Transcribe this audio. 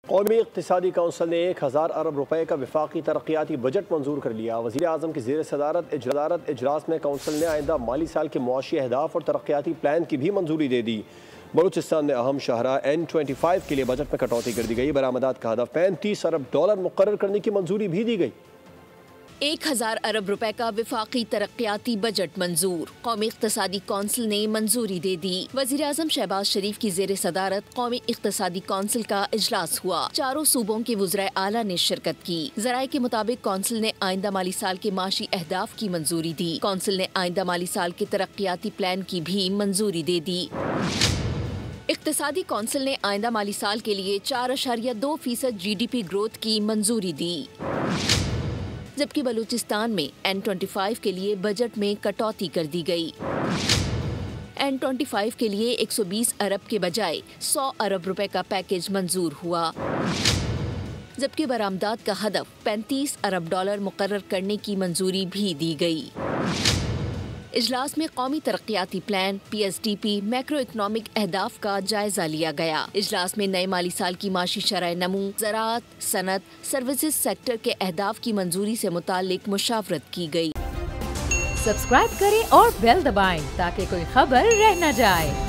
قومی اقتصادی کونسل نے 1000 ارب روپے کا وفاقی ترقیاتی بجٹ منظور کر لیا۔ وزیر اعظم کی زیر صدارت اجلاس میں کونسل نے آئندہ مالی سال کے معاشی اہداف اور ترقیاتی پلان کی بھی منظوری دے دی۔ بلوچستان میں اہم شاہراہ N25 کے لیے بجٹ میں کٹوتی کر دی گئی۔ برآمدات کا ہدف $35 ارب مقرر کرنے کی منظوری بھی دی گئی۔ 1000 ارب روپے کا وفاقی ترقیاتی بجٹ منظور، قومی اقتصادی کونسل نے منظوری دے دی۔ وزیر اعظم شہباز شریف کی زیر صدارت قومی اقتصادی کونسل کا اجلاس ہوا۔ چاروں صوبوں کے وزرائے اعلیٰ نے شرکت کی۔ ذرائع کے مطابق کونسل نے آئندہ مالی سال کے معاشی اہداف کی منظوری دی۔ کونسل نے آئندہ مالی سال کے ترقیاتی پلان کی بھی منظوری دے دی۔ اقتصادی کونسل نے آئندہ مالی سال کے لیے 4.2% GDP گروتھ کی منظوری دی، جبکہ بلوچستان میں N25 کے لیے بجٹ میں کٹوتی کر دی گئی۔ N25 کے لیے 120 ارب کے بجائے 100 ارب روپے کا پیکیج منظور ہوا، جبکہ برآمدات کا ہدف $35 ارب مقرر کرنے کی منظوری بھی دی گئی۔ اجلاس میں قومی ترقیاتی پلان PSDP میکرو اکنامک اہداف کا جائزہ لیا گیا۔ اجلاس میں نئے مالی سال کی معاشی شرح نمو، زراعت، صنعت، سروسز سیکٹر کے اہداف کی منظوری سے متعلق مشاورت کی گئی۔ سبسکرائب کریں اور بیل دبائیں تاکہ کوئی خبر رہ نہ جائے۔